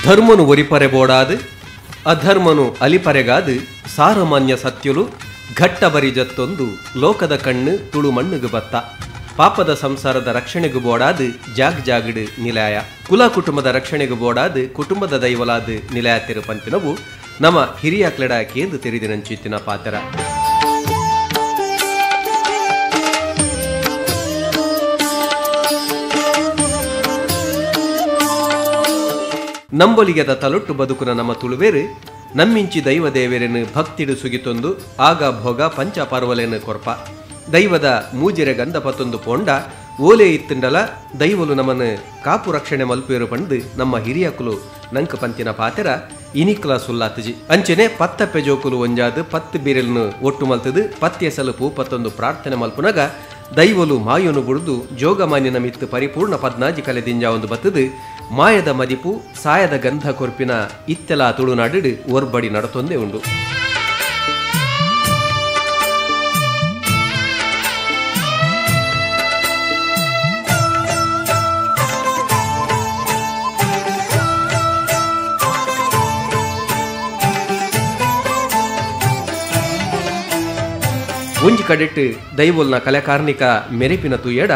ಧರ್ಮನು ಒರಿಪರೆಬೋಡಾದು ಅಧರ್ಮನು ಅಲಿಪರೆಗಾದು ಸಾರಮಾನ್ಯ ಸತ್ಯುಲು ಘಟ್ಟ ಬರಿಜತ್ತೊಂದು ಲೋಕದ ಕಣ್ಣು ತುಳು ಮಣ್ಣುಗು ಬತ್ತ ಪಾಪದ ಸಂಸಾರದ ರಕ್ಷಣೆಗೂ ಬೋಡಾದು ಜಾಗಡು ನಿಲಯ ಕುಲ ಕುಟುಂಬದ ರಕ್ಷಣೆಗೂ ಬೋಡಾದು ಕುಟುಂಬದ ದೈವಲಾದು ನಿಲಯ ತಿರುಪಂತಿನವು ನಮ್ಮ ಹಿರಿಯ ಕ್ಲೆಡ ಕೇಂದು ತೆರೆದಿನಂಚಿತ್ತಿನ ಪಾತ್ರ ನಂಬೊಲಿಗೆದ ತಲೊಟ್ಟು ಬದುಕುನ ನಮ್ಮ ತುಳುವೇರು ನಮ್ಮಿಂಚಿ ದೈವ ದೇವರೇನು ಭಕ್ತಿಡು ಸುಗಿತೊಂದು ಆಗ ಭೋಗ ಪಂಚ ಪಾರ್ವಲೇನು ಕೊರ್ಪ ದೈವದ ಮೂಜಿರೆ ಗಂಧ ಪತ್ತೊಂದು ಪೋಂಡ ಓಲೆ ಇತ್ತಂಡಲ ದೈವಲು ನಮ್ಮನ್ನು ಕಾಪು ರಕ್ಷಣೆ ಮಲ್ಪೇರು ಪಂಡು ನಮ್ಮ ಹಿರಿಯಕುಲು ನಂಕ ಪಂತಿನ ಪಾತೆರ ಇನಿಕ್ಲ ಸುಲ್ಲಾತಜಿ ಅಂಚೆನೆ ಪತ್ತಪ್ಪೆ ಜೋಕುಲು ಒಂಜಾದು ಪತ್ತು ಬೀರೆಲ್ನು ಒಟ್ಟು ಮಲ್ತದು ಪತ್ಯ ಸಲುಪು ಪತ್ತೊಂದು ಪ್ರಾರ್ಥನೆ ಮಲ್ಪುನಗ ದೈವಲು ಮಾಯನು ಬುಡ್ದು ಜೋಗಮಾನ್ಯನ ಮಿತ್ತು ಪರಿಪೂರ್ಣ ಪದ್ನಾಜಿ ಕಲೆದಿಂಜ ಒಂದು ಬತ್ತದು ಮಾಯದ ಮದಿಪು ಸಾಯದ ಗಂಧ ಕೊರ್ಪಿನ ಇತ್ತೆಲ ತುಳುನಾಡು ಒರ್ಬಡಿ ನಡತೊಂದೇ ಉಂಡು. ಒಂಜಿ ಕಡೆಟ್ಟು ದೈವಲ್ನ ಕಲೆಕಾರ್ಣಿಕ ಮೆರಿಪಿನ ತುಯ್ಯಡ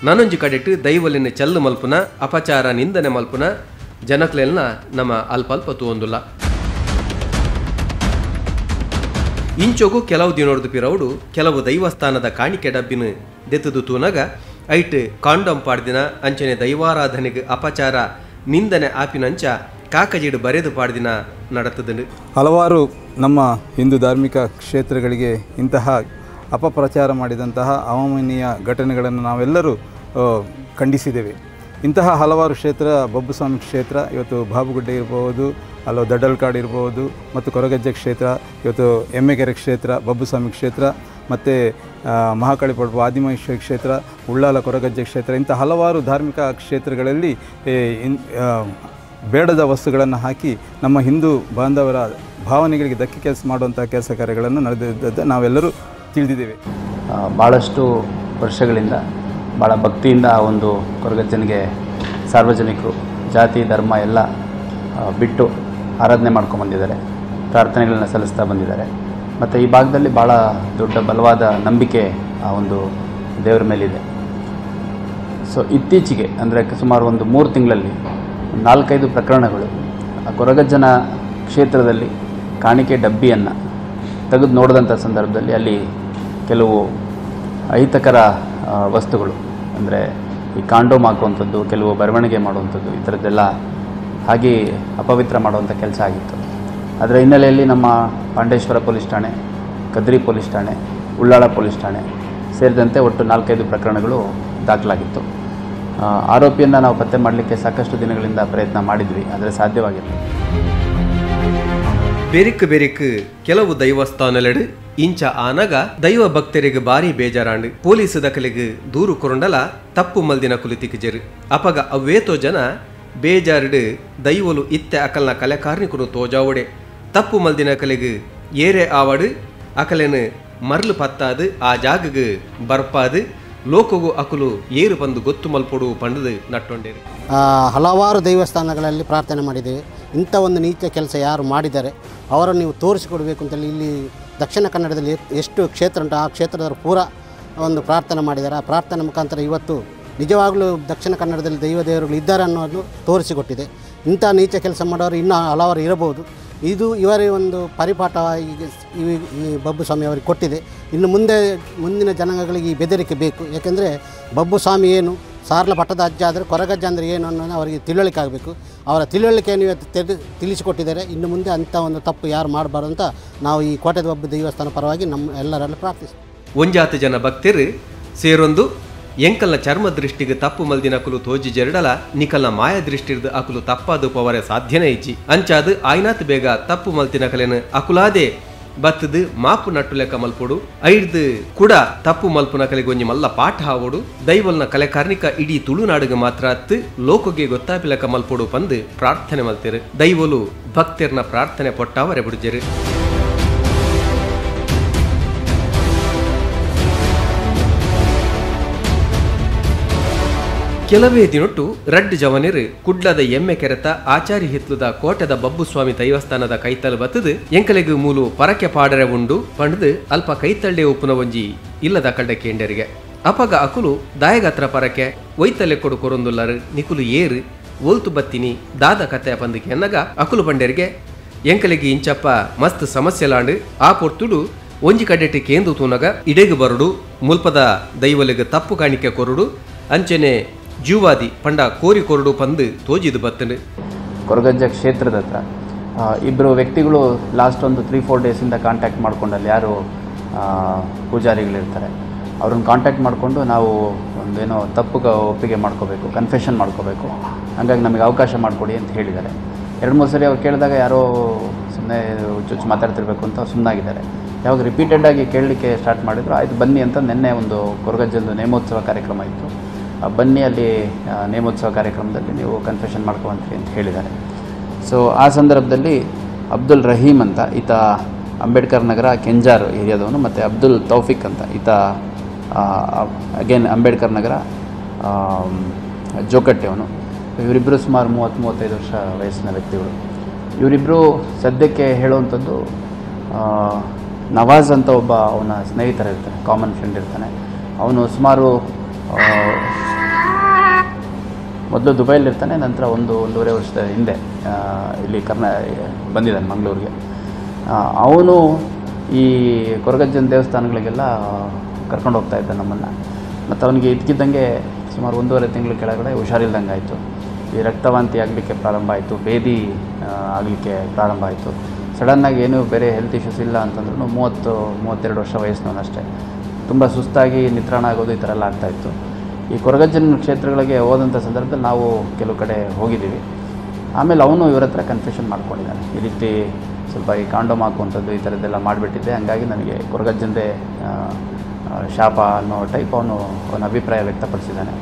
ನಾನೊಂಜಿ ಕಡೆಟ್ಟು ದೈವಲಿನ ಚಲ್ಲು ಮಲ್ಪುನ ಅಪಚಾರ ನಿಂದನೆ ಮಲ್ಪುನ ಜನಕ್ಲೆಲ್ನ ನಮ್ಮ ಅಲ್ಪ ತೂವೊಂದುಲ್ಲ ಇಂಚೊಗು ಕೆಲವು ದಿನೋರ್ದು ಪಿರೌಡು ಕೆಲವು ದೈವಸ್ಥಾನದ ಕಾಣಿಕೆ ಡಬ್ಬಿನ ದೆತ್ತದು ತೂನಗ ಐಟ್ ಕಾಂಡಮ್ ಪಾಡ್ದಿನ ಅಂಚನೆ ದೈವಾರಾಧನೆಗೆ ಅಪಚಾರ ನಿಂದನೆ ಆಪಿನಂಚ ಕಾಕಜಿಡು ಬರೆದು ಪಾಡ್ದಿನ ನಡತದನು. ಹಲವಾರು ನಮ್ಮ ಹಿಂದೂ ಧಾರ್ಮಿಕ ಕ್ಷೇತ್ರಗಳಿಗೆ ಇಂತಹ ಅಪಪ್ರಚಾರ ಮಾಡಿದಂತಹ ಅವಮಾನೀಯ ಘಟನೆಗಳನ್ನು ನಾವೆಲ್ಲರೂ ಖಂಡಿಸಿದ್ದೇವೆ. ಇಂತಹ ಹಲವಾರು ಕ್ಷೇತ್ರ, ಬಬ್ಬುಸ್ವಾಮಿ ಕ್ಷೇತ್ರ, ಇವತ್ತು ಬಾಬುಗುಡ್ಡೆ ಇರ್ಬೋದು, ಅಲ್ಲೋ ದಡ್ಡಲ್ಕಾಡು ಇರ್ಬೋದು, ಮತ್ತು ಕೊರಗಜ್ಜೆ ಕ್ಷೇತ್ರ, ಇವತ್ತು ಎಮ್ಮೆಕೆರೆ ಕ್ಷೇತ್ರ, ಬಬ್ಬುಸ್ವಾಮಿ ಕ್ಷೇತ್ರ, ಮತ್ತು ಮಹಾಕಾಳಿ ಪಡ್ಪು ಆದಿಮಹೇಶ್ವರಿ ಕ್ಷೇತ್ರ, ಉಳ್ಳಾಲ ಕೊರಗಜ್ಜೆ ಕ್ಷೇತ್ರ, ಇಂಥ ಹಲವಾರು ಧಾರ್ಮಿಕ ಕ್ಷೇತ್ರಗಳಲ್ಲಿ ಬೇಡದ ವಸ್ತುಗಳನ್ನು ಹಾಕಿ ನಮ್ಮ ಹಿಂದೂ ಬಾಂಧವರ ಭಾವನೆಗಳಿಗೆ ಧಕ್ಕೆ ಕೆಲಸ ಮಾಡುವಂಥ ಕೆಲಸ ಕಾರ್ಯಗಳನ್ನು ನಡೆದಿದ್ದ ನಾವೆಲ್ಲರೂ ತಿಳಿದಿದ್ದೇವೆ. ಭಾಳಷ್ಟು ವರ್ಷಗಳಿಂದ ಭಾಳ ಭಕ್ತಿಯಿಂದ ಆ ಒಂದು ಕೊರಗಜ್ಜನಿಗೆ ಸಾರ್ವಜನಿಕರು ಜಾತಿ ಧರ್ಮ ಎಲ್ಲ ಬಿಟ್ಟು ಆರಾಧನೆ ಮಾಡ್ಕೊಂಬಂದಿದ್ದಾರೆ, ಪ್ರಾರ್ಥನೆಗಳನ್ನ ಸಲ್ಲಿಸ್ತಾ ಬಂದಿದ್ದಾರೆ. ಮತ್ತು ಈ ಭಾಗದಲ್ಲಿ ಭಾಳ ದೊಡ್ಡ ಬಲವಾದ ನಂಬಿಕೆ ಆ ಒಂದು ದೇವರ ಮೇಲಿದೆ. ಸೊ ಇತ್ತೀಚೆಗೆ ಅಂದರೆ ಸುಮಾರು ಒಂದು 3 ತಿಂಗಳಲ್ಲಿ 4-5 ಪ್ರಕರಣಗಳು ಆ ಕೊರಗಜ್ಜನ ಕ್ಷೇತ್ರದಲ್ಲಿ ಕಾಣಿಕೆ ಡಬ್ಬಿಯನ್ನು ತೆಗೆದು ನೋಡಿದಂಥ ಸಂದರ್ಭದಲ್ಲಿ ಅಲ್ಲಿ ಕೆಲವು ಅಹಿತಕರ ವಸ್ತುಗಳು ಅಂದರೆ ಈ ಕಾಂಡೋಮ್ ಹಾಕುವಂಥದ್ದು, ಕೆಲವು ಬರವಣಿಗೆ ಮಾಡುವಂಥದ್ದು, ಈ ಥರದ್ದೆಲ್ಲ ಹಾಗೆ ಅಪವಿತ್ರ ಮಾಡುವಂಥ ಕೆಲಸ ಆಗಿತ್ತು. ಅದರ ಹಿನ್ನೆಲೆಯಲ್ಲಿ ನಮ್ಮ ಪಾಂಡೇಶ್ವರ ಪೊಲೀಸ್ ಠಾಣೆ, ಕದ್ರಿ ಪೊಲೀಸ್ ಠಾಣೆ, ಉಳ್ಳಾಳ ಪೊಲೀಸ್ ಠಾಣೆ ಸೇರಿದಂತೆ ಒಟ್ಟು 4-5 ಪ್ರಕರಣಗಳು ದಾಖಲಾಗಿತ್ತು. ಆರೋಪಿಯನ್ನು ನಾವು ಪತ್ತೆ ಮಾಡಲಿಕ್ಕೆ ಸಾಕಷ್ಟು ದಿನಗಳಿಂದ ಪ್ರಯತ್ನ ಮಾಡಿದ್ವಿ, ಆದರೆ ಸಾಧ್ಯವಾಗಿಲ್ಲ. ಬೆರಿಕ್ ಕೆಲವು ದೈವಸ್ಥಾನಲೆಡು ಇಂಚ ಆನಗ ದೈವ ಭಕ್ತರಿಗೆ ಬಾರಿ ಬೇಜಾರಾಂಡು ಪೊಲೀಸ್ ದಕಲಿಗೆ ದೂರು ಕೊರಂಡಲ ತಪ್ಪು ಮಲ್ದಿನ ಕುಲಿತಿಕ್ಜರು ಅಪಗ ಅವೇತೋ ಜನ ಬೇಜಾರ್ಡು ದೈವಲು ಇತ್ತೆ ಅಕಲ್ನ ಕಲೆಕಾರ್ಣಿಕನು ತೋಜಾವಡೆ ತಪ್ಪು ಮಲ್ದಿನ ಕಲೆಗೆ ಏರೆ ಆವಡು ಅಕಲೆನು ಮರ್ಲು ಪತ್ತಾದು ಆ ಜಾಗಗೆ ಬರ್ಪಾದು ಲೋಕಗೂ ಅಕಲು ಏರು ಬಂದು ಗೊತ್ತು ಮಲ್ಪೊಡು ಪಂಡದು ನಟ್ಟೊಂಡೇರು. ಹಲವಾರು ದೇವಸ್ಥಾನಗಳಲ್ಲಿ ಪ್ರಾರ್ಥನೆ ಮಾಡಿದ್ದೇವೆ. ಇಂಥ ಒಂದು ನೀಚ ಕೆಲಸ ಯಾರು ಮಾಡಿದ್ದಾರೆ ಅವರನ್ನು ನೀವು ತೋರಿಸಿಕೊಡಬೇಕು ಅಂತೇಳಿ ಇಲ್ಲಿ ದಕ್ಷಿಣ ಕನ್ನಡದಲ್ಲಿ ಎಷ್ಟು ಕ್ಷೇತ್ರ ಉಂಟು ಆ ಕ್ಷೇತ್ರದವರು ಪೂರ ಒಂದು ಪ್ರಾರ್ಥನೆ ಮಾಡಿದ್ದಾರೆ. ಆ ಪ್ರಾರ್ಥನೆ ಮುಖಾಂತರ ಇವತ್ತು ನಿಜವಾಗಲೂ ದಕ್ಷಿಣ ಕನ್ನಡದಲ್ಲಿ ದೇವರುಗಳು ಇದ್ದಾರೆ ಅನ್ನೋದು ತೋರಿಸಿಕೊಟ್ಟಿದೆ. ಇಂಥ ನೀಚ ಕೆಲಸ ಮಾಡೋರು ಇನ್ನೂ ಹಲವಾರು ಇರಬಹುದು. ಇದು ಇವರೇ ಒಂದು ಪರಿಪಾಠ ಈ ಬಬ್ಬುಸ್ವಾಮಿ ಅವರಿಗೆ ಕೊಟ್ಟಿದೆ. ಇನ್ನು ಮುಂದಿನ ಜನಾಂಗಗಳಿಗೆ ಈ ಬೆದರಿಕೆ ಬೇಕು. ಯಾಕೆಂದರೆ ಬಬ್ಬುಸ್ವಾಮಿ ಏನು, ಸಾರ್ಲ ಪಟ್ಟದ ಅಜ್ಜ ಆದರೆ ಕೊರಗಜ್ಜ ಅಂದರೆ ಏನು ಅನ್ನೋದು ಅವರಿಗೆ ತಿಳುವಳಿಕೆ ಆಗಬೇಕು. ಅವರ ತಿಳುವಳಿಕೆಯನ್ನು ಇವತ್ತು ತಿಳಿಸಿಕೊಟ್ಟಿದ್ದಾರೆ. ಇನ್ನು ಮುಂದೆ ಅಂಥ ಒಂದು ತಪ್ಪು ಯಾರು ಮಾಡಬಾರ್ದು ಅಂತ ನಾವು ಈ ಕೋಟೆದ ಬಬ್ಬು ದೇವಸ್ಥಾನ ಪರವಾಗಿ ನಮ್ಮ ಎಲ್ಲರಲ್ಲೂ ಪ್ರಾರ್ಥಿಸ್ತೀವಿ. ಒಂಜಾತು ಜನ ಭಕ್ತರು ಸೇರೊಂದು ಎಂಕಲ್ನ ಚರ್ಮ ದೃಷ್ಟಿಗೆ ತಪ್ಪು ಮಲ್ದಿನ ಅಕುಲು ತೋಜಿ ಜೆರಡಲ ನಿಕಲ್ನ ಮಾಯ ದೃಷ್ಟಿರ್ದು ಅಕುಲು ತಪ್ಪಾದು ಪವರೆ ಸಾಧ್ಯನೇ ಇಜ್ಜಿ ಅಂಚಾದು ಆಯ್ನಾತ್ ಬೇಗ ತಪ್ಪು ಮಲ್ತಿನ ಕಲೆನು ಅಕುಲಾದೆ ಬತ್ತದು ಮಾಪು ನಟ್ಟು ಲೆಕ್ಕ ಮಲ್ಪೊಡು ಐಡ್ದು ಕೂಡ ತಪ್ಪು ಮಲ್ಪುನ ಕಲೆಗೆ ಒಂಜಿ ಮಲ್ಲ ಪಾಠ ಹಾವೋಡು ದೈವಲ್ನ ಕಲೆಕಾರ್ಣಿಕ ಇಡೀ ತುಳುನಾಡಿಗೆ ಮಾತ್ರ ಅತ್ತು ಲೋಕಗೆ ಗೊತ್ತಾಪಿ ಲೆಕ್ಕ ಮಲ್ಪೊಡು ಪಂದು ಪ್ರಾರ್ಥನೆ ಮಲ್ತಿರು ದೈವಲು ಭಕ್ತರ್ನ ಪ್ರಾರ್ಥನೆ ಪೊಟ್ಟಾವರೆ ಬಿಡುಜರು. ಕೆಲವೇ ದಿನೊಟ್ಟು ರಡ್ಡ್ ಜವನಿರು ಕುಡ್ಲದ ಎಮ್ಮೆ ಕೆರೆತ ಆಚಾರಿ ಹಿತ್ಲುದ ಕೋಟೆದ ಬಬ್ಬುಸ್ವಾಮಿ ದೈವಸ್ಥಾನದ ಕೈತಲ್ ಬತ್ತದು ಎಂಕಲೆಗು ಮೂಲು ಪರಕೆ ಪಾಡರೆ ಉಂಡು ಪಂಡ್ದು ಅಲ್ಪ ಕೈತಳ್ಳೆ ಉಪ್ಪುನ ಒಂಜಿ ಇಲ್ಲದ ಕಡ್ಡ ಕೇಂಡರಿಗೆ ಅಪಗ ಅಕುಲು ದಾಯಗಾತ್ರ ಪರಕೆ ಒಯ್ತಲೆ ಕೊಡು ಕೊರೊಂದುಲ್ಲರು ನಿಕುಲು ಏರು ಓಲ್ತು ಬತ್ತಿನಿ ದಾದ ಕತೆ ಪಂದಕ್ಕೆ ಎನ್ನಗ ಅಕುಲು ಪಂಡೆರಿಗೆ ಎಂಕಲೆಗೆ ಇಂಚಪ್ಪ ಮಸ್ತ್ ಸಮಸ್ಯೆಲಾಂಡು ಆ ಪೊರ್ತುಡು ಒಂಜಿ ಕಡ್ಡೆಟ್ಟಿ ಕೇಂದು ತೂನಗ ಇಡೆಗು ಬರುಡು ಮುಲ್ಪದ ದೈವಲೆಗೆ ತಪ್ಪು ಕಾಣಿಕೆ ಕೊರುಡು ಅಂಚೆನೆ ಜೀವಾದಿ ಪಂಡ ಕೋರಿ ಕೊರಡು ಪಂದು ತೋಜಿದು ಬತ್ತಂಡು ಕೊರಗಜ್ಜ ಕ್ಷೇತ್ರದ ಹತ್ರ ಇಬ್ಬರು ವ್ಯಕ್ತಿಗಳು ಲಾಸ್ಟ್ ಒಂದು 3-4 ಡೇಸಿಂದ ಕಾಂಟ್ಯಾಕ್ಟ್ ಮಾಡ್ಕೊಂಡಲ್ಲಿ ಯಾರು ಪೂಜಾರಿಗಳಿರ್ತಾರೆ ಅವ್ರನ್ನ ಕಾಂಟ್ಯಾಕ್ಟ್ ಮಾಡಿಕೊಂಡು ನಾವು ಒಂದೇನೋ ತಪ್ಪು ಒಪ್ಪಿಗೆ ಮಾಡ್ಕೋಬೇಕು, ಕನ್ಫೆಷನ್ ಮಾಡ್ಕೋಬೇಕು, ಹಾಗಾಗಿ ನಮಗೆ ಅವಕಾಶ ಮಾಡಿಕೊಡಿ ಅಂತ ಹೇಳಿದ್ದಾರೆ. 2-3 ಸರಿ ಅವ್ರು ಕೇಳಿದಾಗ ಯಾರೋ ಸುಮ್ಮನೆ ಚುಚ್ಚು ಮಾತಾಡ್ತಿರ್ಬೇಕು ಅಂತ ಸುಮ್ಮನಾಗಿದ್ದಾರೆ. ಯಾವಾಗ ರಿಪೀಟೆಡಾಗಿ ಕೇಳಲಿಕ್ಕೆ ಸ್ಟಾರ್ಟ್ ಮಾಡಿದ್ರು, ಆಯಿತು ಬನ್ನಿ ಅಂತ ನಿನ್ನೆ ಒಂದು ಕೊರಗಜ್ಜಂದು ನೇಮೋತ್ಸವ ಕಾರ್ಯಕ್ರಮ ಇತ್ತು, ಬನ್ನಿ ಅಲ್ಲಿ ನೇಮೋತ್ಸವ ಕಾರ್ಯಕ್ರಮದಲ್ಲಿ ನೀವು ಕನ್ಫೆಷನ್ ಮಾಡ್ಕೊವಂತ್ರಿ ಅಂತ ಹೇಳಿದ್ದಾರೆ. ಸೊ ಆ ಸಂದರ್ಭದಲ್ಲಿ ಅಬ್ದುಲ್ ರಹೀಮ್ ಅಂತ ಈತ ಅಂಬೇಡ್ಕರ್ ನಗರ ಕೆಂಜಾರ್ ಏರಿಯಾದವನು, ಮತ್ತು ಅಬ್ದುಲ್ ತೌಫಿಕ್ ಅಂತ ಈತ ಅಗೇನ್ ಅಂಬೇಡ್ಕರ್ ನಗರ ಜೋಕಟ್ಟೆಯವನು. ಇವರಿಬ್ಬರು ಸುಮಾರು 30-35 ವರ್ಷ ವಯಸ್ಸಿನ ವ್ಯಕ್ತಿಗಳು. ಇವರಿಬ್ಬರು ಸದ್ಯಕ್ಕೆ ಹೇಳುವಂಥದ್ದು, ನವಾಜ್ ಅಂತ ಒಬ್ಬ ಅವನ ಸ್ನೇಹಿತರಿರ್ತಾನೆ, ಕಾಮನ್ ಫ್ರೆಂಡ್ ಇರ್ತಾನೆ. ಅವನು ಸುಮಾರು ಮೊದಲು ದುಬೈಲಿರ್ತಾನೆ, ನಂತರ 1-1.5 ವರ್ಷದ ಹಿಂದೆ ಇಲ್ಲಿ ಬಂದಿದ್ದಾನೆ ಮಂಗಳೂರಿಗೆ. ಅವನು ಈ ಕೊರಗಜ್ಜನ ದೇವಸ್ಥಾನಗಳಿಗೆಲ್ಲ ಕರ್ಕೊಂಡು ಹೋಗ್ತಾ ಇದ್ದ ನಮ್ಮನ್ನು. ಮತ್ತು ಅವನಿಗೆ ಇದ್ದಕ್ಕಿದ್ದಂಗೆ ಸುಮಾರು 1.5 ತಿಂಗಳ ಕೆಳಗಡೆ ಹುಷಾರಿಲ್ದಂಗೆ ಆಯಿತು. ಈ ರಕ್ತವಾಂತಿ ಆಗಲಿಕ್ಕೆ ಪ್ರಾರಂಭ ಆಯಿತು, ಭೇದಿ ಆಗಲಿಕ್ಕೆ ಪ್ರಾರಂಭ ಆಯಿತು. ಸಡನ್ನಾಗಿ ಏನೂ ಬೇರೆ ಹೆಲ್ತ್ ಇಶ್ಯೂಸ್ ಇಲ್ಲ ಅಂತಂದ್ರೂ 30-32 ವರ್ಷ ವಯಸ್ಸಿನವನಷ್ಟೇ. ತುಂಬ ಸುಸ್ತಾಗಿ ನಿತ್ರಾಣ ಆಗೋದು ಈ ಥರ ಎಲ್ಲ ಆಗ್ತಾಯಿತ್ತು. ಈ ಕೊರಗಜ್ಜನ ಕ್ಷೇತ್ರಗಳಿಗೆ ಹೋದಂಥ ಸಂದರ್ಭದಲ್ಲಿ ನಾವು ಕೆಲವು ಕಡೆ ಹೋಗಿದ್ದೀವಿ. ಆಮೇಲೆ ಅವನು ಇವರ ಹತ್ರ ಕನ್ಫೆಷನ್ ಮಾಡ್ಕೊಂಡಿದ್ದಾನೆ, ಈ ರೀತಿ ಸ್ವಲ್ಪ ಈ ಕಾಂಡೋಮ್ ಹಾಕುವಂಥದ್ದು ಈ ಥರದ್ದೆಲ್ಲ ಮಾಡಿಬಿಟ್ಟಿದ್ದೆ, ಹಾಗಾಗಿ ನನಗೆ ಕೊರಗಜ್ಜಂದೇ ಶಾಪ ಅನ್ನೋ ಟೈಪ್ ಅವನ ಅಭಿಪ್ರಾಯ ವ್ಯಕ್ತಪಡಿಸಿದ್ದಾನೆ.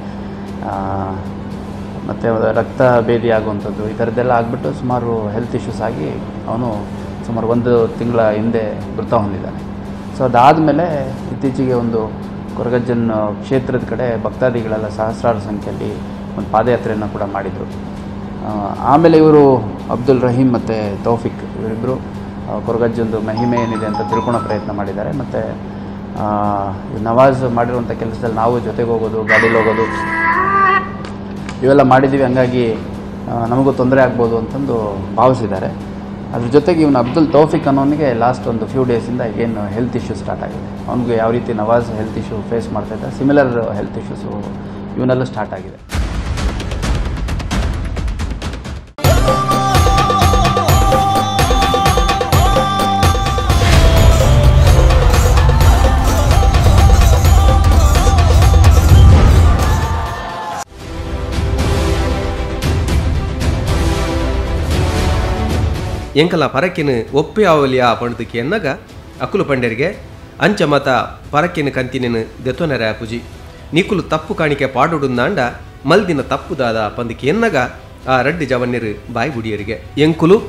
ಮತ್ತು ರಕ್ತ ಭೇದಿ ಆಗುವಂಥದ್ದು ಈ ಥರದ್ದೆಲ್ಲ ಆಗಿಬಿಟ್ಟು ಸುಮಾರು ಹೆಲ್ತ್ ಇಶ್ಯೂಸ್ ಆಗಿ ಅವನು ಸುಮಾರು 1 ತಿಂಗಳ ಹಿಂದೆ ಮೃತ ಹೊಂದಿದ್ದಾನೆ. ಸೊ ಅದಾದಮೇಲೆ ಇತ್ತೀಚೆಗೆ ಒಂದು ಕೊರಗಜ್ಜನ ಕ್ಷೇತ್ರದ ಕಡೆ ಭಕ್ತಾದಿಗಳೆಲ್ಲ ಸಹಸ್ರಾರು ಸಂಖ್ಯೆಯಲ್ಲಿ ಒಂದು ಪಾದಯಾತ್ರೆಯನ್ನು ಕೂಡ ಮಾಡಿದರು. ಆಮೇಲೆ ಇವರು ಅಬ್ದುಲ್ ರಹೀಮ್ ಮತ್ತು ತೌಫಿಕ್ ಇವರಿಬ್ಬರು ಕೊರಗಜ್ಜಂದು ಮಹಿಮೆ ಏನಿದೆ ಅಂತ ತಿಳ್ಕೊಳ್ಳೋ ಪ್ರಯತ್ನ ಮಾಡಿದ್ದಾರೆ. ಮತ್ತು ನವಾಜ್ ಮಾಡಿರುವಂಥ ಕೆಲಸದಲ್ಲಿ ನಾವು ಜೊತೆಗೆ ಹೋಗೋದು, ಗಾಡೀಲಿ ಹೋಗೋದು ಇವೆಲ್ಲ ಮಾಡಿದ್ದೀವಿ, ಹಂಗಾಗಿ ನಮಗೂ ತೊಂದರೆ ಆಗ್ಬೋದು ಅಂತಂದು ಭಾವಿಸಿದ್ದಾರೆ. ಅದ್ರ ಜೊತೆಗೆ ಇವನು ಅಬ್ದುಲ್ ತೌಫಿಕ್ ಅನ್ನೋನಿಗೆ ಲಾಸ್ಟ್ ಒಂದು ಫ್ಯೂ ಡೇಸಿಂದ ಏನು ಹೆಲ್ತ್ ಇಶ್ಯೂ ಸ್ಟಾರ್ಟ್ ಆಗಿದೆ. ಅವನಿಗೆ ಯಾವ ರೀತಿ ನವಾಜ್ ಹೆಲ್ತ್ ಇಶ್ಯೂ ಫೇಸ್ ಮಾಡ್ತಾಯಿದ್ದ ಸಿಮಿಲರ್ ಹೆಲ್ತ್ ಇಶ್ಯೂಸು ಇವನೆಲ್ಲ ಸ್ಟಾರ್ಟ್ ಆಗಿದೆ. ಎಂಕಲ ಪರಕಿನ ಒಪ್ಪೆ ಆವಲಿಯ ಪಣದಕ್ಕೆ ಎನ್ನಗ ಅಕುಲು ಪಂಡರಿಗೆ ಅಂಚ ಮತ ಪರಕಿನ ಕಂತಿನ ದೆತೊನೆರ ಪುಜಿ ನಿಕುಲು ತಪ್ಪು ಕಾಣಿಕೆ ಪಾಡುಡುಂದಾಂಡ ಮಲ್ದಿನ ತಪ್ಪುದಾದ ಪಂದಕ್ಕೆ ಎನ್ನಗ ಆ ರಡ್ಡಿ ಜವನ್ಯರು ಬಾಯಿ ಬುಡಿಯರಿಗೆ ಎಂಕುಲು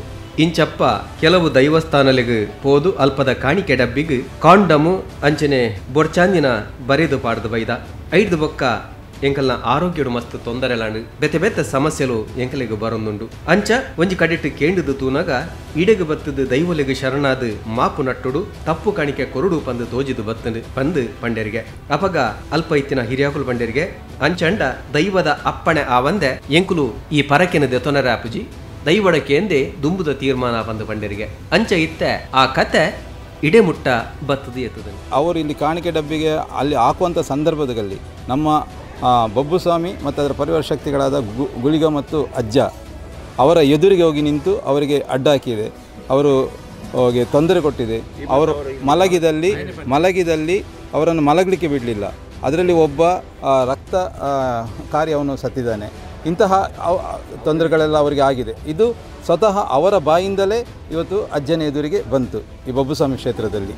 ಇಂಚಪ್ಪ ಕೆಲವು ದೈವಸ್ಥಾನಲೆಗೆ ಪೋದು ಅಲ್ಪದ ಕಾಣಿಕೆ ಡಬ್ಬಿಗೆ ಕಾಂಡಮು ಅಂಚನೆ ಬೊಡ್ಚಾಂದಿನ ಬರೆದು ಪಾಡ್ದು ಬೈದ ಐದು ಬೊಕ್ಕ ಎಂಕಲ್ನ ಆರೋಗ್ಯಡು ಮಸ್ತ್ ತೊಂದರೆಲಾಂಡು ಬೆತೆ ಬೆತ್ತ ಸಮಸ್ಯೆಲು ಎಂಕಲೆಗೆ ಬರೊಂದುಂಡು. ಅಂಚ ಒಂಜಿ ಕಡೆಟ್ಟು ಕೇಂಡುದು ತೂನಾಗ ಇಡೆಗೆ ಬತ್ತದು ದೈವಲೆಗೆ ಶರಣಾದ ಮಾಪು ನಟ್ಟುಡು ತಪ್ಪು ಕಾಣಿಕೆ ಕೊರುಡು ಪಂದು ತೋಜಿದು ಬತ್ತಂಡು ಪಂದು ಪಂಡೆರಿಗೆ ಅಪಗ ಅಲ್ಪ ಇತ್ತಿನ ಹಿರಿಯಾಕುಲು ಪಂಡೆರಿಗೆ ಅಂಚಂಡ ದೈವದ ಅಪ್ಪಣೆ ಆವಂದೆ ಎಂಕುಲು ಈ ಪರಕಿನ ದೆತೊನರ ಅಪುಜಿ ದೈವಡಕ್ಕೆ ಎಂದೇ ದುಂಬುದ ತೀರ್ಮಾನ ಪಂದು ಪಂಡೆರಿಗೆ ಅಂಚ ಇತ್ತೆ ಆ ಕತೆ ಇಡೆ ಮುಟ್ಟ ಬತ್ತದು ಎತ್ತದ. ಅವರು ಇಲ್ಲಿ ಕಾಣಿಕೆ ಡಬ್ಬಿಗೆ ಅಲ್ಲಿ ಹಾಕುವಂಥ ಸಂದರ್ಭದಲ್ಲಿ ನಮ್ಮ ಬಬ್ಬುಸ್ವಾಮಿ ಮತ್ತು ಅದರ ಪರಿವಾರ ಶಕ್ತಿಗಳಾದ ಗುಳಿಗ ಮತ್ತು ಅಜ್ಜ ಅವರ ಎದುರಿಗೆ ಹೋಗಿ ನಿಂತು ಅವರಿಗೆ ಅಡ್ಡ ಹಾಕಿದೆ, ಅವರು ಅವರಿಗೆ ತೊಂದರೆ ಕೊಟ್ಟಿದೆ. ಅವರು ಮಲಗಿದಲ್ಲಿ ಅವರನ್ನು ಮಲಗಲಿಕ್ಕೆ ಬಿಡಲಿಲ್ಲ. ಅದರಲ್ಲಿ ಒಬ್ಬ ರಕ್ತ ಅವನು ಸತ್ತಿದ್ದಾನೆ. ಇಂತಹ ತೊಂದರೆಗಳೆಲ್ಲ ಅವರಿಗೆ ಆಗಿದೆ. ಇದು ಸ್ವತಃ ಅವರ ಬಾಯಿಂದಲೇ ಇವತ್ತು ಅಜ್ಜನ ಎದುರಿಗೆ ಬಂತು ಈ ಬಬ್ಬುಸ್ವಾಮಿ ಕ್ಷೇತ್ರದಲ್ಲಿ.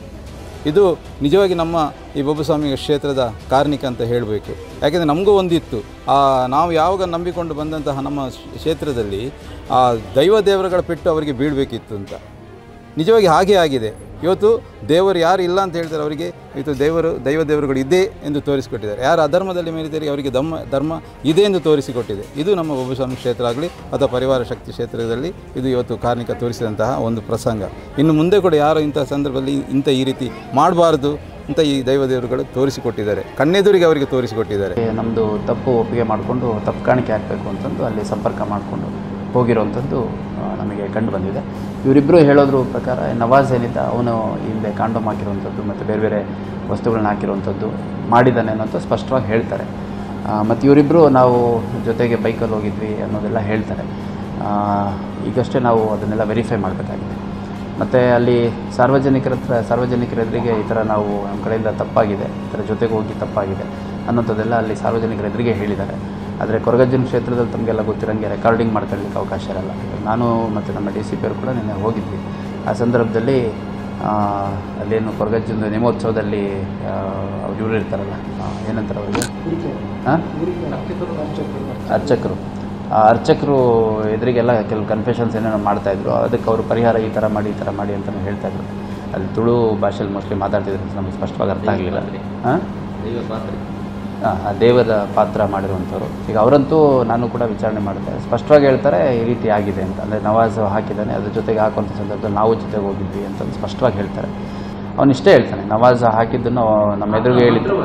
ಇದು ನಿಜವಾಗಿ ನಮ್ಮ ಈ ಬಬ್ಬುಸ್ವಾಮಿ ಕ್ಷೇತ್ರದ ಕಾರಣಿಕ ಅಂತ ಹೇಳಬೇಕು. ಯಾಕೆಂದರೆ ನಮಗೂ ಒಂದಿತ್ತು, ನಾವು ಯಾವಾಗ ನಂಬಿಕೊಂಡು ಬಂದಂತಹ ನಮ್ಮ ಕ್ಷೇತ್ರದಲ್ಲಿ ಆ ದೈವ ದೇವರುಗಳ ಪೆಟ್ಟು ಅವರಿಗೆ ಬೀಳಬೇಕಿತ್ತು ಅಂತ. ನಿಜವಾಗಿ ಹಾಗೇ ಆಗಿದೆ. ಇವತ್ತು ದೇವರು ಯಾರು ಇಲ್ಲ ಅಂತ ಹೇಳ್ತಾರೆ ಅವರಿಗೆ ಇವತ್ತು ದೇವರುಗಳು ಇದೆ ಎಂದು ತೋರಿಸಿಕೊಟ್ಟಿದ್ದಾರೆ. ಯಾರು ಅಧರ್ಮದಲ್ಲಿ ಮೇಲಿದ್ದಾರೆ ಅವರಿಗೆ ಧರ್ಮ ಇದೆ ಎಂದು ತೋರಿಸಿಕೊಟ್ಟಿದೆ. ಇದು ನಮ್ಮ ಬಬ್ಬುಸ್ವಾಮಿ ಕ್ಷೇತ್ರ ಆಗಲಿ ಅಥವಾ ಪರಿವಾರ ಶಕ್ತಿ ಕ್ಷೇತ್ರದಲ್ಲಿ ಇದು ಇವತ್ತು ಕಾರ್ಣಿಕ ತೋರಿಸಿದಂತಹ ಒಂದು ಪ್ರಸಂಗ. ಇನ್ನು ಮುಂದೆ ಕೂಡ ಯಾರು ಇಂಥ ಸಂದರ್ಭದಲ್ಲಿ ಈ ರೀತಿ ಮಾಡಬಾರ್ದು ಅಂತ ಈ ದೇವರುಗಳು ತೋರಿಸಿಕೊಟ್ಟಿದ್ದಾರೆ, ಕಣ್ಣೆದುರಿಗೆ ಅವರಿಗೆ ತೋರಿಸಿಕೊಟ್ಟಿದ್ದಾರೆ. ನಮ್ಮದು ತಪ್ಪು ಒಪ್ಪಿಗೆ ಮಾಡಿಕೊಂಡು ತಪ್ಪು ಕಾಣಿಕೆ ಹಾಕಬೇಕು ಅಂತಂದು ಅಲ್ಲಿ ಸಂಪರ್ಕ ಮಾಡಿಕೊಂಡು ಹೋಗಿರೋವಂಥದ್ದು ನಮಗೆ ಕಂಡು ಬಂದಿದೆ. ಇವರಿಬ್ಬರು ಹೇಳೋದ್ರ ಪ್ರಕಾರ ನವಾಜ್ ಏನಿದ್ದ ಅವನು ಹಿಂದೆ ಕಾಂಡೋಮ್ ಹಾಕಿರುವಂಥದ್ದು ಮತ್ತು ಬೇರೆ ಬೇರೆ ವಸ್ತುಗಳನ್ನ ಹಾಕಿರುವಂಥದ್ದು ಮಾಡಿದ್ದಾನೆ ಅನ್ನೋದು ಸ್ಪಷ್ಟವಾಗಿ ಹೇಳ್ತಾರೆ. ಮತ್ತು ಇವರಿಬ್ಬರು ನಾವು ಜೊತೆಗೆ ಬೈಕಲ್ಲಿ ಹೋಗಿದ್ವಿ ಅನ್ನೋದೆಲ್ಲ ಹೇಳ್ತಾರೆ. ಈಗಷ್ಟೇ ನಾವು ಅದನ್ನೆಲ್ಲ ವೆರಿಫೈ ಮಾಡಬೇಕಾಗಿದೆ. ಮತ್ತು ಅಲ್ಲಿ ಸಾರ್ವಜನಿಕರ ಎದುರಿಗೆ ಈ ಥರ ನಾವು ನಮ್ಮ ಕಡೆಯಿಂದ ತಪ್ಪಾಗಿದೆ, ಈ ಥರ ಜೊತೆಗೆ ಹೋಗಿ ತಪ್ಪಾಗಿದೆ ಅನ್ನೋಂಥದ್ದೆಲ್ಲ ಅಲ್ಲಿ ಸಾರ್ವಜನಿಕರ ಎದುರಿಗೆ ಹೇಳಿದ್ದಾರೆ. ಆದರೆ ಕೊರಗಜ್ಜನ ಕ್ಷೇತ್ರದಲ್ಲಿ ತಮಗೆಲ್ಲ ಗೊತ್ತಿರೋಂಗೆ ರೆಕಾರ್ಡಿಂಗ್ ಮಾಡ್ಕೊಳ್ಳಿಕ್ಕೆ ಅವಕಾಶ ಇರಲ್ಲ. ನಾನು ಮತ್ತು ನಮ್ಮ DCP ಅವರು ಕೂಡ ನಿನ್ನೆ ಹೋಗಿದ್ವಿ. ಆ ಸಂದರ್ಭದಲ್ಲಿ ಅಲ್ಲೇನು ಕೊರಗಜ್ಜನ ನೇಮೋತ್ಸವದಲ್ಲಿ ಇವರು ಇರ್ತಾರಲ್ಲ, ಏನಂತಾರೆ ಅವರಿಗೆ, ಅರ್ಚಕರು ಎದುರಿಗೆಲ್ಲ ಕೆಲವು ಕನ್ಫೆಷನ್ಸ್ ಏನೇನೋ ಮಾಡ್ತಾಯಿದ್ರು. ಅದಕ್ಕೆ ಅವರು ಪರಿಹಾರ ಈ ಥರ ಮಾಡಿ ಅಂತಲೂ ಹೇಳ್ತಾಯಿದ್ರು. ಅಲ್ಲಿ ತುಳು ಭಾಷೆಯಲ್ಲಿ ಮೋಸ್ಟ್ಲಿ ಮಾತಾಡ್ತಿದ್ರು, ನಮಗೆ ಸ್ಪಷ್ಟವಾಗಿ ಅರ್ಥ ಆಗಲಿಲ್ಲ. ಆ ದೇವರ ಪಾತ್ರ ಮಾಡಿರುವಂಥವ್ರು. ಈಗ ಅವರಂತೂ ನಾನು ಕೂಡ ವಿಚಾರಣೆ ಮಾಡಿದೆ, ಸ್ಪಷ್ಟವಾಗಿ ಹೇಳ್ತಾರೆ ಈ ರೀತಿ ಆಗಿದೆ ಅಂತ. ಅಂದರೆ ನವಾಜ್ ಹಾಕಿದ್ದಾನೆ, ಅದ್ರ ಜೊತೆಗೆ ಹಾಕುವಂಥ ಸಂದರ್ಭದಲ್ಲಿ ನಾವು ಜೊತೆಗೆ ಹೋಗಿದ್ವಿ ಅಂತ ಸ್ಪಷ್ಟವಾಗಿ ಹೇಳ್ತಾರೆ. ಅವನಿಷ್ಟೇ ಹೇಳ್ತಾನೆ, ನವಾಜ್ ಹಾಕಿದ್ದನ್ನು ನಮ್ಮ ಎದುರಿಗೆ ಹೇಳಿದ್ದು.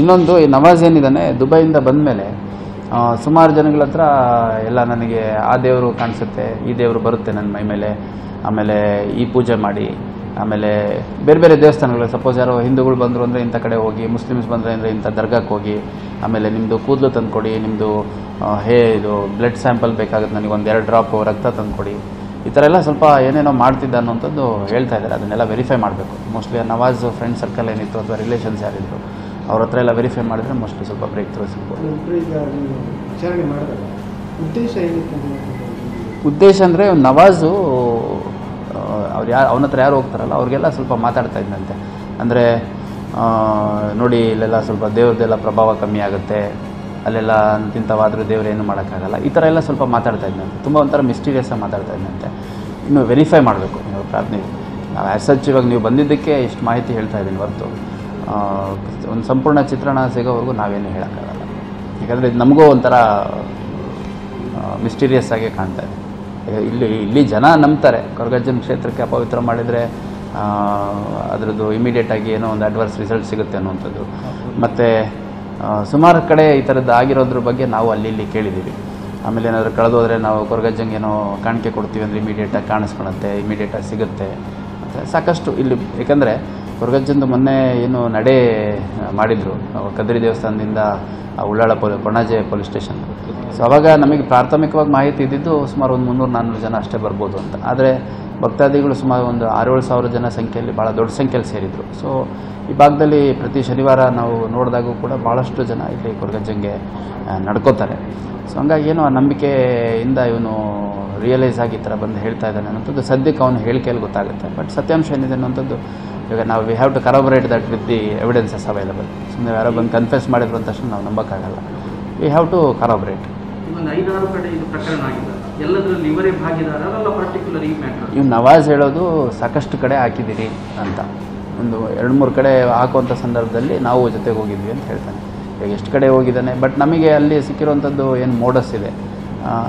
ಇನ್ನೊಂದು, ಈ ನವಾಜ್ ಏನಿದ್ದಾನೆ ದುಬೈಯಿಂದ ಬಂದ ಮೇಲೆ ಸುಮಾರು ಜನಗಳ ಹತ್ರ ಎಲ್ಲ ನನಗೆ ಆ ದೇವರು ಕಾಣಿಸುತ್ತೆ, ಈ ದೇವರು ಬರುತ್ತೆ ನನ್ನ ಮೈ ಮೇಲೆ, ಆಮೇಲೆ ಈ ಪೂಜೆ ಮಾಡಿ, ಆಮೇಲೆ ಬೇರೆ ಬೇರೆ ದೇವಸ್ಥಾನಗಳು, ಸಪೋಸ್ ಯಾರೋ ಹಿಂದೂಗಳು ಬಂದರು ಅಂದರೆ ಇಂಥ ಕಡೆ ಹೋಗಿ, ಮುಸ್ಲಿಮ್ಸ್ ಬಂದರೆ ಅಂದರೆ ಇಂಥ ದರ್ಗಾಕ್ಕೆ ಹೋಗಿ, ಆಮೇಲೆ ನಿಮ್ಮದು ಕೂದಲು ತಂದುಕೊಡಿ, ನಿಮ್ಮದು ಇದು ಬ್ಲಡ್ ಸ್ಯಾಂಪಲ್ ಬೇಕಾಗುತ್ತೆ, ನನಗೆ 1-2 ಡ್ರಾಪ್ ರಕ್ತ ತಂದುಕೊಡಿ, ಈ ಥರ ಎಲ್ಲ ಸ್ವಲ್ಪ ಏನೇನೋ ಮಾಡ್ತಿದ್ದ ಅನ್ನೋಂಥದ್ದು ಹೇಳ್ತಾ ಇದ್ದಾರೆ. ಅದನ್ನೆಲ್ಲ ವೆರಿಫೈ ಮಾಡಬೇಕು. ಮೋಸ್ಟ್ಲಿ ನವಾಜ್ ಫ್ರೆಂಡ್ ಸರ್ಕಲ್ ಏನಿತ್ತು ಅಥವಾ ರಿಲೇಷನ್ಸ್ ಯಾರಿದ್ರು ಅವ್ರ ಹತ್ರ ಎಲ್ಲ ವೆರಿಫೈ ಮಾಡಿದ್ರೆ ಮೋಸ್ಟ್ಲಿ ಸ್ವಲ್ಪ ಬ್ರೇಕ್ ಥ್ರೂ ಸಿಗ್ಬೋದು. ಉದ್ದೇಶ ಅಂದರೆ ನವಾಜು ಅವನ ಹತ್ರ ಯಾರು ಹೋಗ್ತಾರಲ್ಲ ಅವ್ರಿಗೆಲ್ಲ ಸ್ವಲ್ಪ ಮಾತಾಡ್ತಾ ಇದ್ದಂತೆ. ಅಂದರೆ ನೋಡಿ ಇಲ್ಲೆಲ್ಲ ಸ್ವಲ್ಪ ದೇವ್ರದ್ದೆಲ್ಲ ಪ್ರಭಾವ ಕಮ್ಮಿ ಆಗುತ್ತೆ, ಅಲ್ಲೆಲ್ಲ ಅಂತಿಂಥವಾದರೂ ದೇವ್ರೇನು ಮಾಡೋಕ್ಕಾಗಲ್ಲ, ಈ ಥರ ಎಲ್ಲ ಸ್ವಲ್ಪ ಮಾತಾಡ್ತಾ ಇದ್ದಂತೆ. ತುಂಬ ಒಂಥರ ಮಿಸ್ಟೀರಿಯಸ್ಸಾಗಿ ಮಾತಾಡ್ತಾ ಇದ್ದಂತೆ. ಇನ್ನು ವೆರಿಫೈ ಮಾಡಬೇಕು ನೀವು ಪ್ರಾರ್ಥನೆ. ನಾವು ಆ್ಯಸ್ ಇವಾಗ ನೀವು ಬಂದಿದ್ದಕ್ಕೆ ಇಷ್ಟು ಮಾಹಿತಿ ಹೇಳ್ತಾ ಇದ್ದೀನಿ ಹೊರತು ಒಂದು ಸಂಪೂರ್ಣ ಚಿತ್ರಣ ಸಿಗೋವರೆಗೂ ನಾವೇನು ಹೇಳೋಕ್ಕಾಗಲ್ಲ. ಯಾಕಂದರೆ ಇದು ನಮಗೂ ಒಂಥರ ಮಿಸ್ಟೀರಿಯಸ್ ಆಗಿ ಕಾಣ್ತಾ ಇದೆ. ಇಲ್ಲಿ ಜನ ನಂಬ್ತಾರೆ ಕೊರಗಜ್ಜನ ಕ್ಷೇತ್ರಕ್ಕೆ ಅಪವಿತ್ರ ಮಾಡಿದರೆ ಅದರದ್ದು ಇಮಿಡಿಯೇಟಾಗಿ ಏನೋ ಒಂದು ಅಡ್ವರ್ಸ್ ರಿಸಲ್ಟ್ ಸಿಗುತ್ತೆ ಅನ್ನುವಂಥದ್ದು. ಮತ್ತು ಸುಮಾರು ಕಡೆ ಈ ಥರದ್ದು ಆಗಿರೋದ್ರ ಬಗ್ಗೆ ನಾವು ಅಲ್ಲಿ ಕೇಳಿದ್ದೀವಿ. ಆಮೇಲೆ ಏನಾದರೂ ಕಳೆದೋದ್ರೆ ನಾವು ಕೊರಗಜ್ಜಂಗೆ ಏನೋ ಕಾಣಿಕೆ ಕೊಡ್ತೀವಿ ಅಂದರೆ ಇಮಿಡಿಯೇಟಾಗಿ ಕಾಣಿಸ್ಕೊಳುತ್ತೆ, ಇಮಿಡಿಯೇಟಾಗಿ ಸಿಗುತ್ತೆ ಮತ್ತು ಸಾಕಷ್ಟು ಇಲ್ಲಿ. ಏಕೆಂದರೆ ಕೊರಗಜ್ಜಂದು ಮೊನ್ನೆ ಏನು ನಡೆ ಮಾಡಿದರು ಕದ್ರಿ ದೇವಸ್ಥಾನದಿಂದ Ullal Konaje police station. So ಆವಾಗ ನಮಗೆ ಪ್ರಾಥಮಿಕವಾಗಿ ಮಾಹಿತಿ ಇದ್ದಿದ್ದು ಸುಮಾರು ಒಂದು 300-400 ಜನ ಅಷ್ಟೇ ಬರ್ಬೋದು ಅಂತ. ಆದರೆ ಭಕ್ತಾದಿಗಳು ಸುಮಾರು ಒಂದು 6-7 ಸಾವಿರ ಜನ ಸಂಖ್ಯೆಯಲ್ಲಿ ಭಾಳ ದೊಡ್ಡ ಸಂಖ್ಯೆಯಲ್ಲಿ ಸೇರಿದರು. ಸೊ ಈ ಭಾಗದಲ್ಲಿ ಪ್ರತಿ ಶನಿವಾರ ನಾವು ನೋಡಿದಾಗೂ ಕೂಡ ಭಾಳಷ್ಟು ಜನ ಇಲ್ಲಿ ಕೊರಗಜ್ಜಂಗೆ ನಡ್ಕೋತಾರೆ. ಸೊ ಹಂಗಾಗಿ ಏನೋ ಆ ನಂಬಿಕೆಯಿಂದ ಇವನು ರಿಯಲೈಸ್ ಆಗಿ ಈ ಥರ ಬಂದು ಹೇಳ್ತಾ ಇದ್ದಾನೆ ಅನ್ನೋಂಥದ್ದು ಸದ್ಯಕ್ಕೆ ಅವನು ಹೇಳಿಕೆಯಲ್ಲಿ ಗೊತ್ತಾಗುತ್ತೆ. ಬಟ್ ಸತ್ಯಾಂಶ ಏನಿದೆ ಅನ್ನೋಂಥದ್ದು ಇವಾಗ ನಾವು we have to corroborate that with the evidences available. ಸುಮ್ಮನೆ ಯಾರೋ ಬಂದು ಕನ್ಫೆಸ್ ಮಾಡಿದ್ರು ಅಂತ ತಕ್ಷಣ ನಾವು ನಂಬೋಕ್ಕಾಗಲ್ಲ. We have to corroborate. ಇವು ನವಾಜ್ ಹೇಳೋದು ಸಾಕಷ್ಟು ಕಡೆ ಹಾಕಿದ್ದೀರಿ ಅಂತ, ಒಂದು 2-3 ಕಡೆ ಹಾಕುವಂಥ ಸಂದರ್ಭದಲ್ಲಿ ನಾವು ಜೊತೆಗೆ ಹೋಗಿದ್ವಿ ಅಂತ ಹೇಳ್ತಾನೆ. ಈಗ ಎಷ್ಟು ಕಡೆ ಹೋಗಿದ್ದಾನೆ, ಬಟ್ ನಮಗೆ ಅಲ್ಲಿ ಸಿಕ್ಕಿರುವಂಥದ್ದು ಏನು ಮೋಡಸ್ ಇದೆ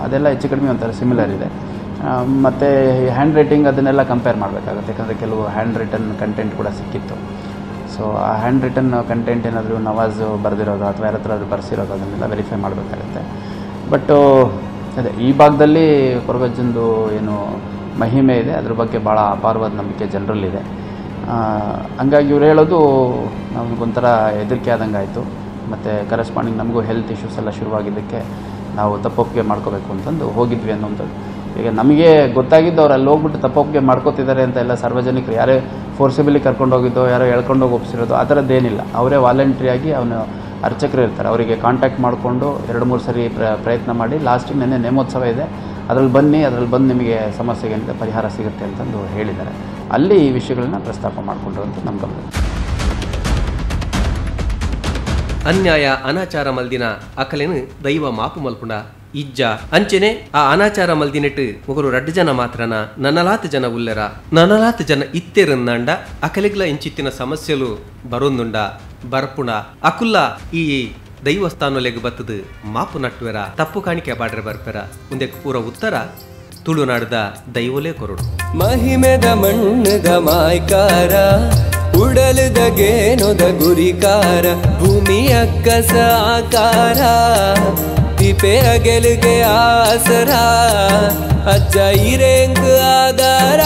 ಅದೆಲ್ಲ ಹೆಚ್ಚು ಕಡಿಮೆ ಒಂಥರ ಸಿಮಿಲರ್ ಇದೆ. ಮತ್ತು ಹ್ಯಾಂಡ್ ರೈಟಿಂಗ್ ಅದನ್ನೆಲ್ಲ ಕಂಪೇರ್ ಮಾಡಬೇಕಾಗುತ್ತೆ, ಯಾಕಂದರೆ ಕೆಲವು ಹ್ಯಾಂಡ್ ರಿಟನ್ ಕಂಟೆಂಟ್ ಕೂಡ ಸಿಕ್ಕಿತ್ತು. ಸೊ ಆ ಹ್ಯಾಂಡ್ ರಿಟನ್ ಕಂಟೆಂಟ್ ಏನಾದರೂ ನವಾಜ್ ಬರೆದಿರೋದು ಅಥವಾ ಯಾರ ಹತ್ರ ಬರೆಸಿರೋದು ಅದನ್ನೆಲ್ಲ ವೆರಿಫೈ ಮಾಡಬೇಕಾಗುತ್ತೆ. ಬಟ್ಟು ಅದೇ ಈ ಭಾಗದಲ್ಲಿ ಕೊರಗಜ್ಜಂದು ಏನು ಮಹಿಮೆ ಇದೆ ಅದ್ರ ಬಗ್ಗೆ ಭಾಳ ಅಪಾರವಾದ ನಂಬಿಕೆ ಜನರಲ್ಲಿದೆ. ಹಂಗಾಗಿ ಇವ್ರು ಹೇಳೋದು ನಮಗೊಂಥರ ಹೆದರಿಕೆ ಆದಂಗೆ ಆಯಿತು. ಮತ್ತು ಕರೆಸ್ಪಾಂಡಿಂಗ್ ನಮಗೂ ಹೆಲ್ತ್ ಇಶ್ಯೂಸ್ ಎಲ್ಲ ಶುರುವಾಗಿದ್ದಕ್ಕೆ ನಾವು ತಪ್ಪೊಪ್ಪಿಗೆ ಮಾಡ್ಕೋಬೇಕು ಅಂತಂದು ಹೋಗಿದ್ವಿ ಅನ್ನೋಂಥದ್ದು. ಈಗ ನಮಗೆ ಗೊತ್ತಾಗಿದ್ದು ಅವ್ರು ಅಲ್ಲಿ ಹೋಗ್ಬಿಟ್ಟು ತಪ್ಪೊಪ್ಪಿಗೆ ಮಾಡ್ಕೋತಿದ್ದಾರೆ ಅಂತ ಎಲ್ಲ ಸಾರ್ವಜನಿಕರು ಯಾರೇ ಫೋರ್ಸಿಬಲಿ ಕರ್ಕೊಂಡು ಹೋಗಿದ್ದೋ ಯಾರೋ ಎಳ್ಕೊಂಡೋಗಿ ಒಪ್ಪಿಸಿರೋದು ಆ ಥರದ್ದೇನಿಲ್ಲ. ಅವರೇ ವಾಲಂಟ್ರಿಯಾಗಿ ಅವನು ಅರ್ಚಕರು ಇರ್ತಾರೆ, ಅವರಿಗೆ ಕಾಂಟ್ಯಾಕ್ಟ್ ಮಾಡಿಕೊಂಡು 2-3 ಸರಿ ಪ್ರಯತ್ನ ಮಾಡಿ ಲಾಸ್ಟಿಗೆ ನೆನ್ನೆ ನೇಮೋತ್ಸವ ಇದೆ ಅದ್ರಲ್ಲಿ ಬಂದು ನಿಮಗೆ ಸಮಸ್ಯೆಗೆ ಅಂತ ಪರಿಹಾರ ಸಿಗುತ್ತೆ ಅಂತಂದು ಹೇಳಿದ್ದಾರೆ. ಅಲ್ಲಿ ಈ ವಿಷಯಗಳನ್ನ ಪ್ರಸ್ತಾಪ ಮಾಡಿಕೊಂಡ್ರು ಅಂತ ನಮ್ಮ ಗಮನ. ಅನ್ಯಾಯ ಅನಾಚಾರ ಮಲ್ದಿನ ಅಕಲೆನು ದೈವ ಮಾಪು ಮಲ್ಪುಂಡ ಇಜ್ಜ ಅಂಚೆನೆ ಆ ಅನಾಚಾರ ಮಲ್ದಿನೆಟ್ ಮುಗರು 2 ಜನ ಮಾತ್ರನ ನನಲಾತ್ ಜನ ಉಲ್ಲೆರ ನನಲಾತ್ ಜನ ಇತ್ತೆರನ್ನಂಡ ಅಕಲಿಗ್ಲ ಇಂಚಿತ್ತಿನ ಸಮಸ್ಯೆಲು ಬರೊಂದುಂಡ ಬರ್ಪುಣ ಅಕುಲ್ಲ ಈ ದೈವಸ್ಥಾನಲೆಗ್ ಬತ್ತದು ಮಾಪು ನಟ್ವೆರ ತಪ್ಪು ಕಾಣಿಕೆ ಬಾಡ್ರೆ ಬರ್ಪೆರ ಮುಂದೆ ಪೂರ ಉತ್ತರ ತುಳುನಾಡದ ದೈವಲೇ ಕೊರಡು ಮಹಿಮೆದ ಮಣ್ಣದ ಮಾಯ್ಕಾರ ಉಡಲದ ಗೇನೊದ ಗುರಿಕಾರ ಭೂಮಿಯ ಕಸ ಆಕಾರ ತಿಪೆಯ ಗೆಲುಗೆ ಆಸರ ಅಜ್ಜ ಇರೇಂಗ್ ಆಧಾರ